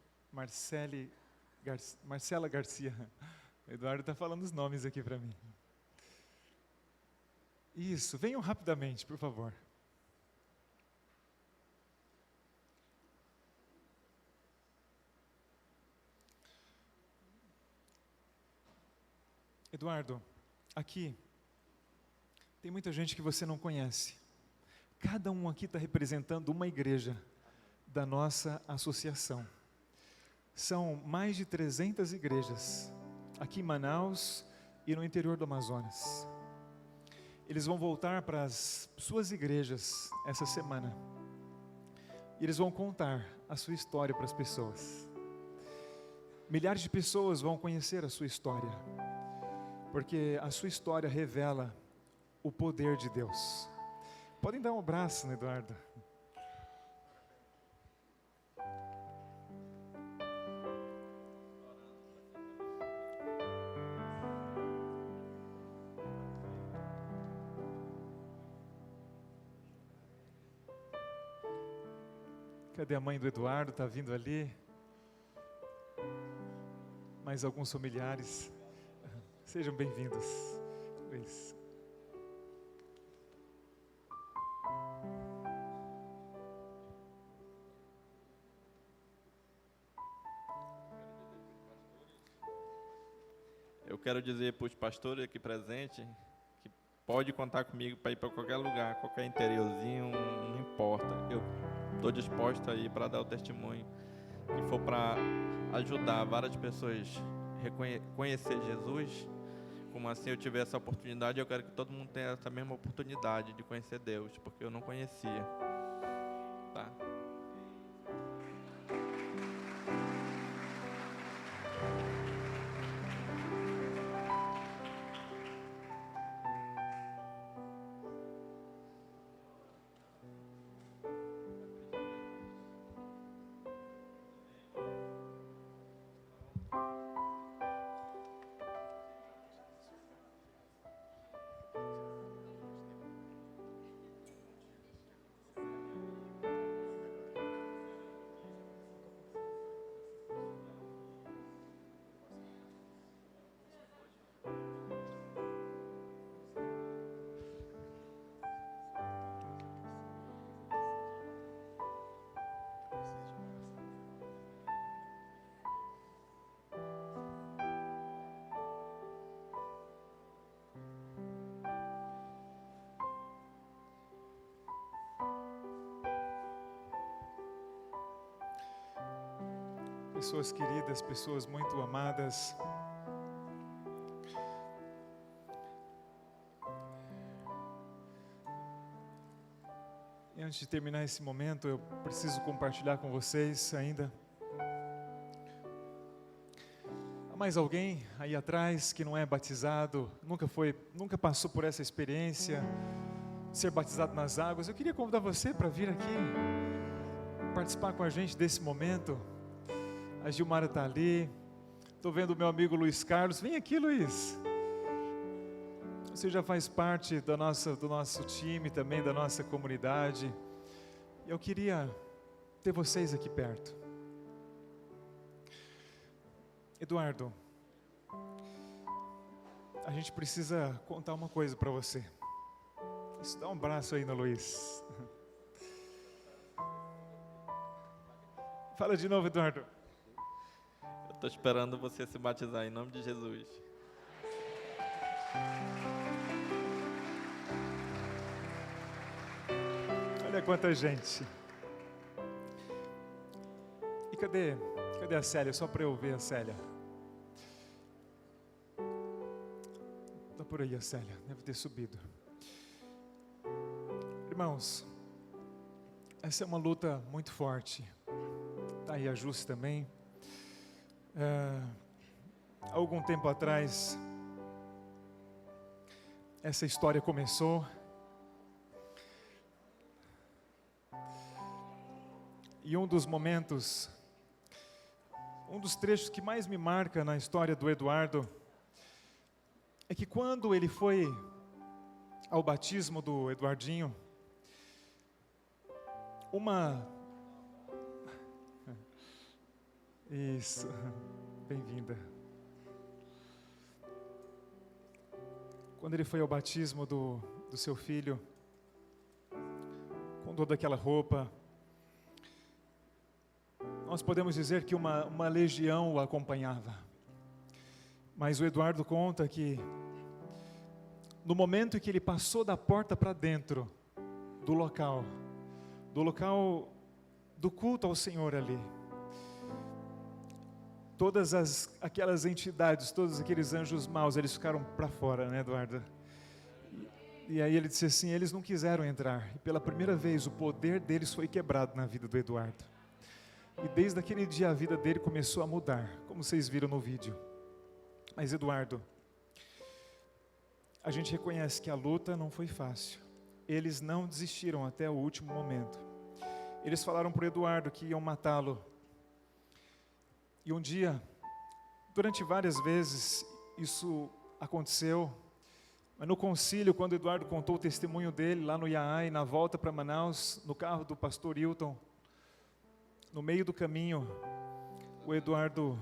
Garcia. O Eduardo está falando os nomes aqui para mim. Isso, venham rapidamente, por favor. Eduardo, aqui tem muita gente que você não conhece. Cada um aqui está representando uma igreja da nossa associação. São mais de 300 igrejas aqui em Manaus e no interior do Amazonas. Eles vão voltar para as suas igrejas essa semana. E eles vão contar a sua história para as pessoas. Milhares de pessoas vão conhecer a sua história, porque a sua história revela o poder de Deus. Podem dar um abraço no Eduardo. Cadê a mãe do Eduardo? Está vindo ali. Mais alguns familiares. Sejam bem-vindos. Luiz.
Eu quero dizer para os pastores aqui presentes que pode contar comigo para ir para qualquer lugar, qualquer interiorzinho, não importa. Eu estou disposto a ir para dar o testemunho que for para ajudar várias pessoas a conhecer Jesus. Como assim eu tive essa oportunidade, eu quero que todo mundo tenha essa mesma oportunidade de conhecer Deus, porque eu não conhecia. Tá?
Pessoas queridas, pessoas muito amadas. E antes de terminar esse momento, eu preciso compartilhar com vocês ainda. Há mais alguém aí atrás que não é batizado, nunca passou por essa experiência de ser batizado nas águas? Eu queria convidar você para vir aqui, participar com a gente desse momento. A Gilmara está ali. Estou vendo o meu amigo Luiz Carlos. Vem aqui, Luiz. Você já faz parte do nosso time também, da nossa comunidade. Eu queria ter vocês aqui perto. Eduardo, a gente precisa contar uma coisa para você. Isso, dá um abraço aí no Luiz. Fala de novo, Eduardo.
Estou esperando você se batizar em nome de Jesus.
Olha quanta gente. E cadê a Célia? Só para eu ver a Célia. Está por aí a Célia, deve ter subido. Irmãos, essa é uma luta muito forte. Está aí a Jússia também. Há algum tempo atrás, essa história começou. E um dos momentos, um dos trechos que mais me marca na história do Eduardo, é que quando ele foi ao batismo do Eduardinho, Isso, bem-vinda. Quando ele foi ao batismo do seu filho, com toda aquela roupa, nós podemos dizer que uma legião o acompanhava. Mas o Eduardo conta que, no momento em que ele passou da porta para dentro do local do culto ao Senhor ali, todas aquelas entidades, todos aqueles anjos maus, eles ficaram para fora, né, Eduardo? E aí ele disse assim, eles não quiseram entrar. E pela primeira vez o poder deles foi quebrado na vida do Eduardo. E desde aquele dia a vida dele começou a mudar, como vocês viram no vídeo. Mas Eduardo, a gente reconhece que a luta não foi fácil. Eles não desistiram até o último momento. Eles falaram para o Eduardo que iam matá-lo. E um dia, durante várias vezes, isso aconteceu. Mas no concílio, quando o Eduardo contou o testemunho dele lá no IAAI, na volta para Manaus, no carro do pastor Hilton, no meio do caminho, o Eduardo...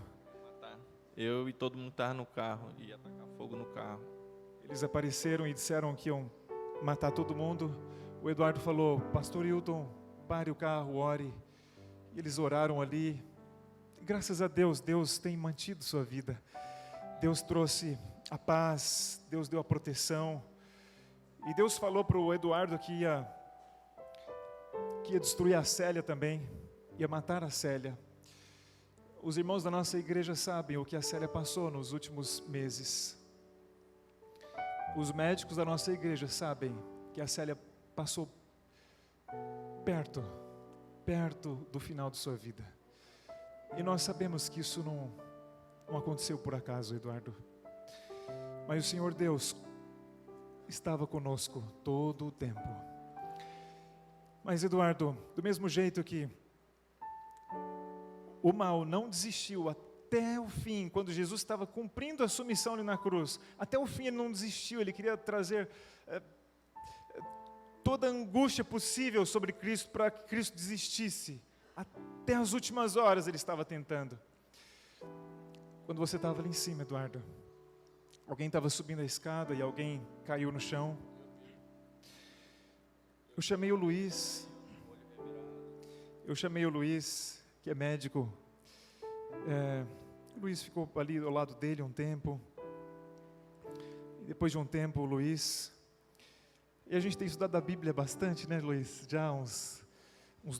Eu e todo mundo estava no carro, ia tacar fogo no carro.
Eles apareceram e disseram que iam matar todo mundo. O Eduardo falou, pastor Hilton, pare o carro, ore. E eles oraram ali. E graças a Deus, Deus tem mantido sua vida. Deus trouxe a paz, Deus deu a proteção. E Deus falou para o Eduardo que ia destruir a Célia também, ia matar a Célia. Os irmãos da nossa igreja sabem o que a Célia passou nos últimos meses. Os médicos da nossa igreja sabem que a Célia passou perto do final de sua vida. E nós sabemos que isso não aconteceu por acaso, Eduardo. Mas o Senhor Deus estava conosco todo o tempo. Mas Eduardo, do mesmo jeito que o mal não desistiu até o fim, quando Jesus estava cumprindo a sua missão ali na cruz, até o fim ele não desistiu, ele queria trazer toda a angústia possível sobre Cristo, para que Cristo desistisse. Até as últimas horas ele estava tentando. Quando você estava ali em cima, Eduardo, alguém estava subindo a escada e alguém caiu no chão. Eu chamei o Luiz, que é médico. O Luiz ficou ali ao lado dele um tempo. E depois de um tempo, o Luiz... E a gente tem estudado a Bíblia bastante, né, Luiz? Já há uns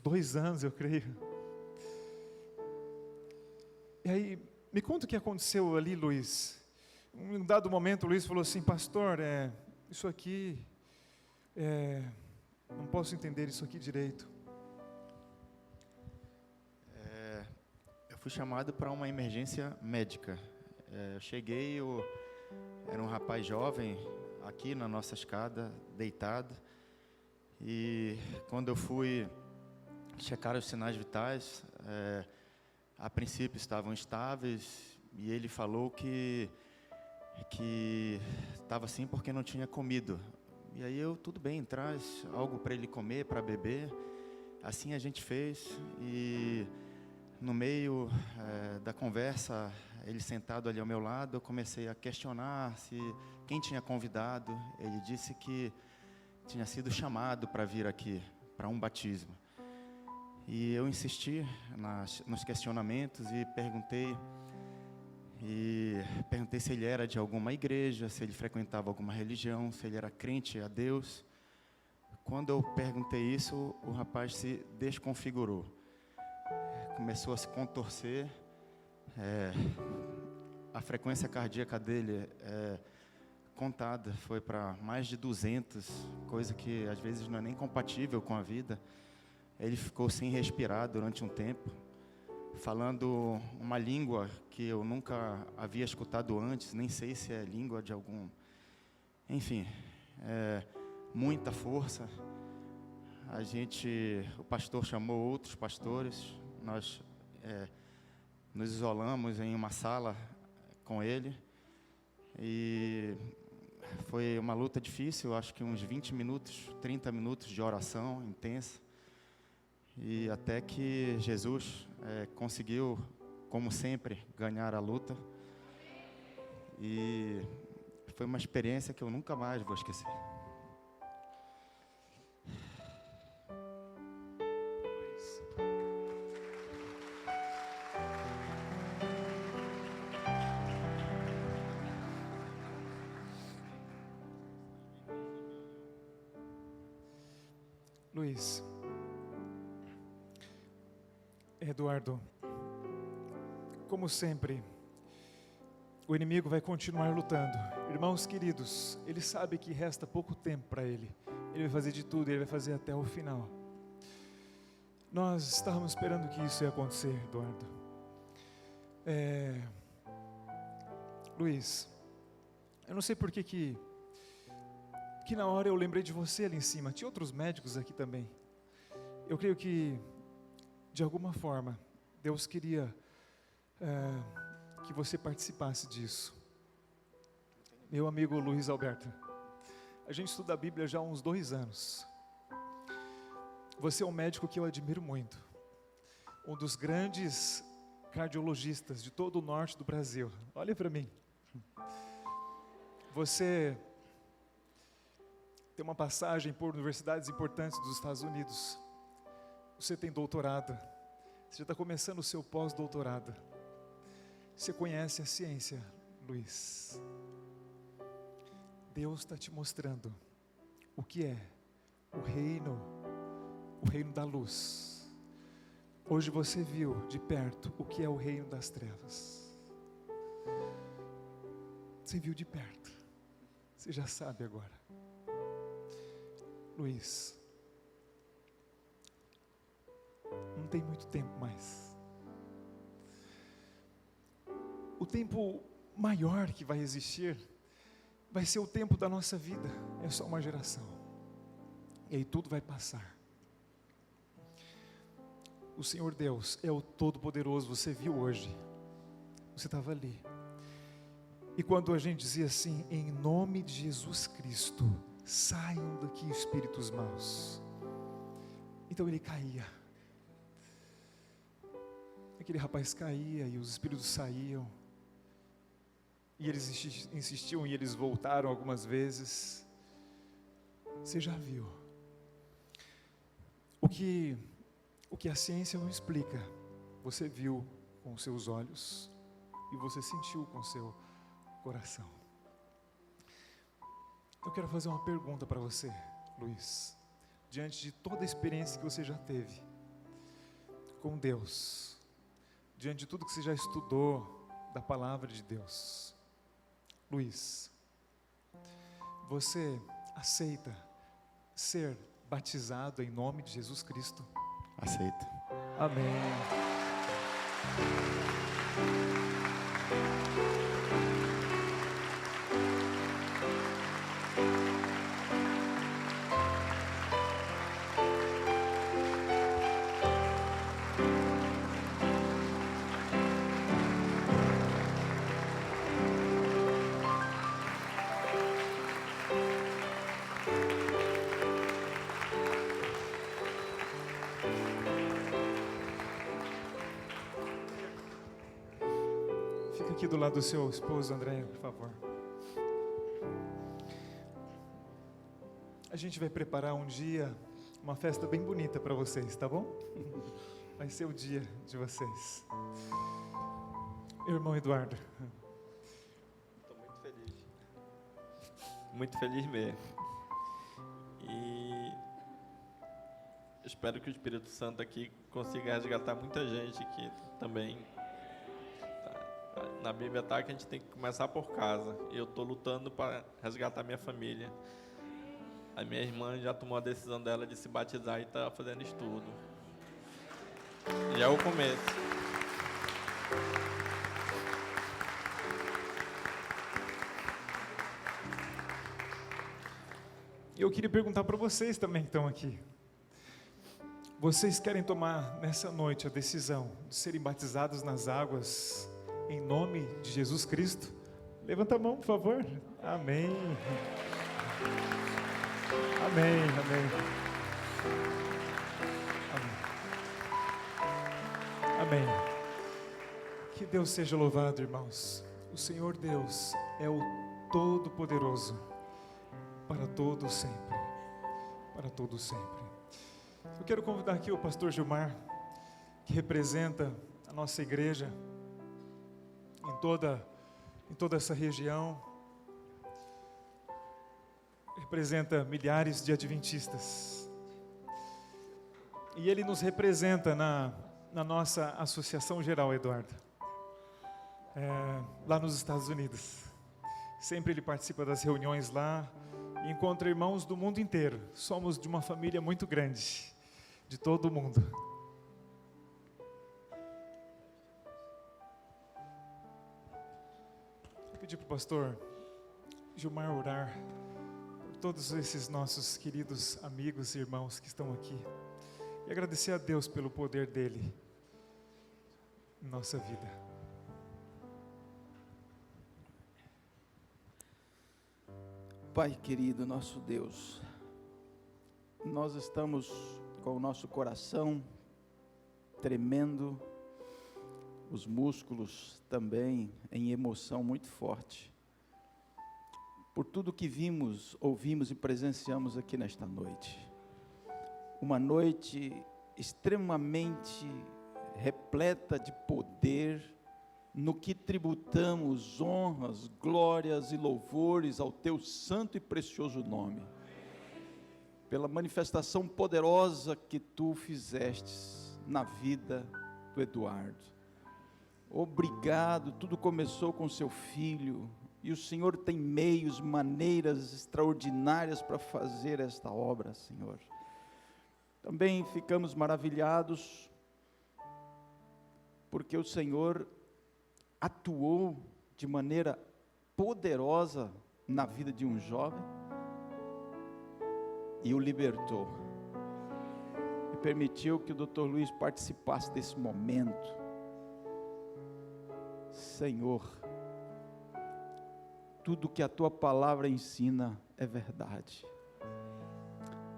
2 anos, eu creio. E aí, me conta o que aconteceu ali, Luiz. Em um dado momento, o Luiz falou assim, pastor, isso aqui... não posso entender isso aqui direito.
Eu fui chamado para uma emergência médica. Eu cheguei, era um rapaz jovem, aqui na nossa escada, deitado. E quando eu fui checar os sinais vitais, a princípio estavam estáveis, e ele falou que estava assim porque não tinha comido. E aí tudo bem, traz algo para ele comer, para beber. Assim a gente fez, e no meio da conversa, ele sentado ali ao meu lado, eu comecei a questionar quem tinha convidado. Ele disse que tinha sido chamado para vir aqui, para um batismo. E eu insisti nos questionamentos e perguntei se ele era de alguma igreja, se ele frequentava alguma religião, se ele era crente a Deus. Quando eu perguntei isso, o rapaz se desconfigurou. Começou a se contorcer. A frequência cardíaca dele contada, foi para mais de 200, coisa que às vezes não é nem compatível com a vida. Ele ficou sem respirar durante um tempo, falando uma língua que eu nunca havia escutado antes, nem sei se é língua de algum... Enfim, muita força. O pastor chamou outros pastores, nós nos isolamos em uma sala com ele, e foi uma luta difícil, acho que uns 20 minutos, 30 minutos de oração intensa, e até que Jesus conseguiu, como sempre, ganhar a luta, e foi uma experiência que eu nunca mais vou esquecer.
Luiz, Eduardo, como sempre, o inimigo vai continuar lutando. Irmãos queridos, ele sabe que resta pouco tempo para ele. Ele vai fazer de tudo, ele vai fazer até o final. Nós estávamos esperando que isso ia acontecer, Eduardo. Luiz, eu não sei por que na hora eu lembrei de você ali em cima. Tinha outros médicos aqui também. Eu creio que, de alguma forma, Deus queria que você participasse disso. Meu amigo Luiz Alberto, a gente estuda a Bíblia já há uns 2 anos. Você é um médico que eu admiro muito. Um dos grandes cardiologistas de todo o norte do Brasil. Olha para mim. Você tem uma passagem por universidades importantes dos Estados Unidos. Você tem doutorado. Você já está começando o seu pós-doutorado. Você conhece a ciência, Luiz. Deus está te mostrando o que é o reino da luz. Hoje você viu de perto o que é o reino das trevas. Você viu de perto. Você já sabe agora. Luiz, não tem muito tempo mais. O tempo maior que vai existir vai ser o tempo da nossa vida. É só uma geração. E aí tudo vai passar. O Senhor Deus é o Todo-Poderoso. Você viu hoje. Você estava ali. E quando a gente dizia assim, em nome de Jesus Cristo, saiam daqui espíritos maus. Então ele caía. Aquele rapaz caía e os espíritos saíam. E eles insistiam e eles voltaram algumas vezes. Você já viu. O que a ciência não explica, você viu com os seus olhos e você sentiu com o seu coração. Eu quero fazer uma pergunta para você, Luiz. Diante de toda a experiência que você já teve com Deus, diante de tudo que você já estudou da palavra de Deus, Luiz, você aceita ser batizado em nome de Jesus Cristo?
Aceito.
Amém. Fica aqui do lado do seu esposo, André, por favor. A gente vai preparar um dia, uma festa bem bonita para vocês, tá bom? Vai ser o dia de vocês. Meu irmão Eduardo.
Estou muito feliz. Muito feliz mesmo. E espero que o Espírito Santo aqui consiga resgatar muita gente que também Na Bíblia está que a gente tem que começar por casa. E eu estou lutando para resgatar minha família. A minha irmã já tomou a decisão dela de se batizar e está fazendo estudo. Já é o começo.
E eu queria perguntar para vocês também que estão aqui. Vocês querem tomar nessa noite a decisão de serem batizados nas águas em nome de Jesus Cristo? Levanta a mão, por favor. Amém. Amém, amém. Amém. Amém. Que Deus seja louvado, irmãos. O Senhor Deus é o Todo-Poderoso para todo sempre. Para todo sempre. Eu quero convidar aqui o pastor Gilmar, que representa a nossa igreja em toda essa região, representa milhares de adventistas, e ele nos representa na nossa associação geral, Eduardo, lá nos Estados Unidos. Sempre ele participa das reuniões lá, e encontra irmãos do mundo inteiro. Somos de uma família muito grande, de todo mundo. Vou pedir para o pastor Gilmar orar por todos esses nossos queridos amigos e irmãos que estão aqui, e agradecer a Deus pelo poder dele em nossa vida.
Pai querido, nosso Deus, nós estamos com o nosso coração tremendo, os músculos também em emoção muito forte, por tudo que vimos, ouvimos e presenciamos aqui nesta noite. Uma noite extremamente repleta de poder, no que tributamos honras, glórias e louvores ao teu santo e precioso nome, pela manifestação poderosa que tu fizestes na vida do Eduardo. Obrigado, tudo começou com seu filho, e o Senhor tem meios, maneiras extraordinárias para fazer esta obra, Senhor. Também ficamos maravilhados, porque o Senhor atuou de maneira poderosa na vida de um jovem e o libertou, e permitiu que o Dr. Luiz participasse desse momento. Senhor, tudo que a tua palavra ensina é verdade.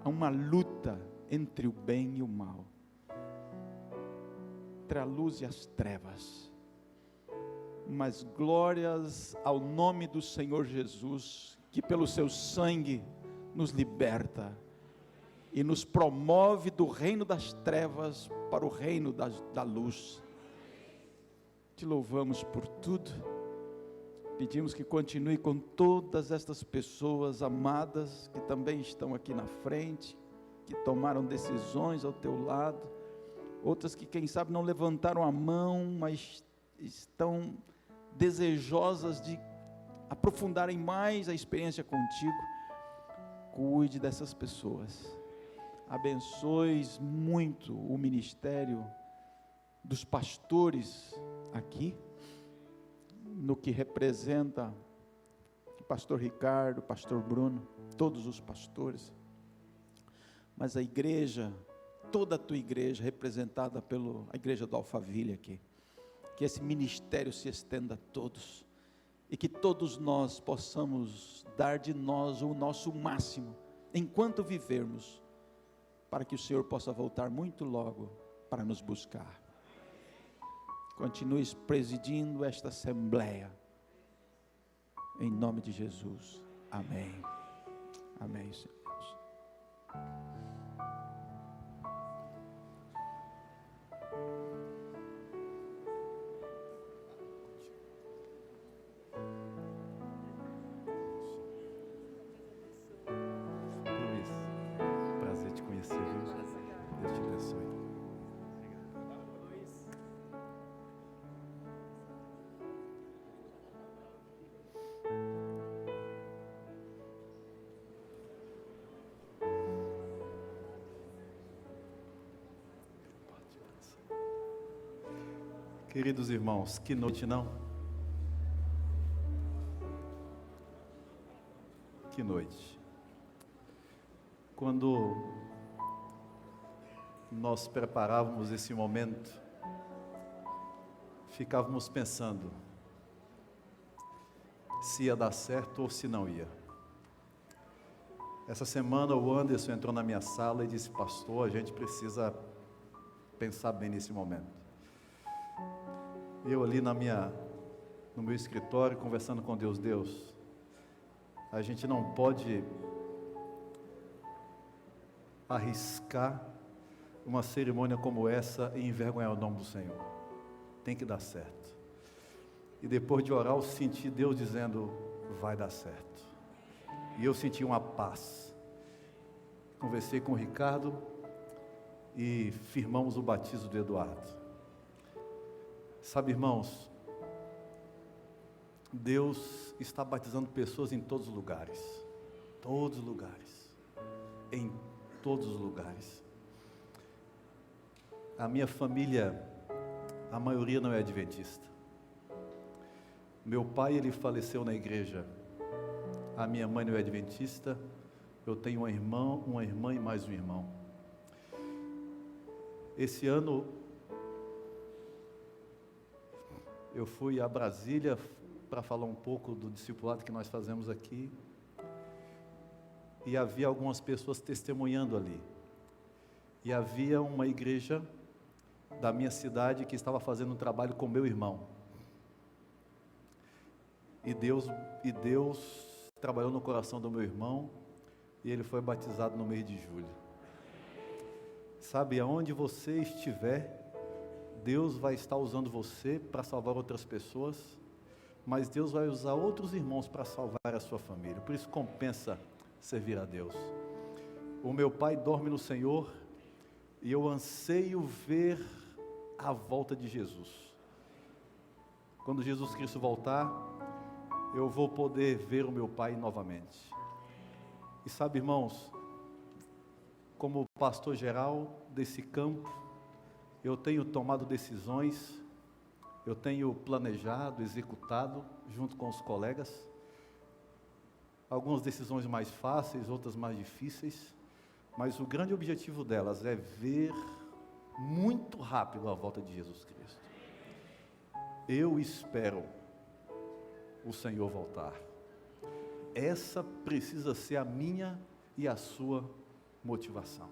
Há uma luta entre o bem e o mal, entre a luz e as trevas, mas glórias ao nome do Senhor Jesus, que pelo seu sangue nos liberta e nos promove do reino das trevas para o reino da luz. Te louvamos por tudo, pedimos que continue com todas estas pessoas amadas que também estão aqui na frente, que tomaram decisões ao teu lado, outras que quem sabe não levantaram a mão, mas estão desejosas de aprofundarem mais a experiência contigo. Cuide dessas pessoas, abençoes muito o ministério dos pastores aqui, no que representa o pastor Ricardo, o pastor Bruno, todos os pastores, mas a igreja, toda a tua igreja, representada pela igreja do Alphaville aqui, que esse ministério se estenda a todos, e que todos nós possamos dar de nós o nosso máximo, enquanto vivermos, para que o Senhor possa voltar muito logo para nos buscar. Continues presidindo esta assembleia, em nome de Jesus, amém, amém, Senhor.
Luiz, prazer te conhecer, viu? Deus te abençoe. Queridos irmãos, que noite não? Que noite. Quando nós preparávamos esse momento, ficávamos pensando se ia dar certo ou se não ia. Essa semana o Anderson entrou na minha sala e disse: pastor, a gente precisa pensar bem nesse momento. Eu ali no meu escritório, conversando com Deus, a gente não pode arriscar uma cerimônia como essa e envergonhar o nome do Senhor. Tem que dar certo. E depois de orar, eu senti Deus dizendo: vai dar certo. E eu senti uma paz. Conversei com o Ricardo e firmamos o batismo do Eduardo. Sabe, irmãos, Deus está batizando pessoas em todos os lugares. Todos os lugares. Em todos os lugares. A minha família, a maioria não é adventista. Meu pai, ele faleceu na igreja. A minha mãe não é adventista. Eu tenho uma irmã e mais um irmão. Esse ano eu fui a Brasília para falar um pouco do discipulado que nós fazemos aqui. E havia algumas pessoas testemunhando ali. E havia uma igreja da minha cidade que estava fazendo um trabalho com meu irmão. E Deus trabalhou no coração do meu irmão e ele foi batizado no mês de julho. Sabe, aonde você estiver, Deus vai estar usando você para salvar outras pessoas, mas Deus vai usar outros irmãos para salvar a sua família. Por isso compensa servir a Deus. O meu pai dorme no Senhor e eu anseio ver a volta de Jesus. Quando Jesus Cristo voltar, eu vou poder ver o meu pai novamente. E sabe, irmãos, como pastor geral desse campo, eu tenho tomado decisões, eu tenho planejado, executado, junto com os colegas, algumas decisões mais fáceis, outras mais difíceis, mas o grande objetivo delas é ver muito rápido a volta de Jesus Cristo. Eu espero o Senhor voltar. Essa precisa ser a minha e a sua motivação.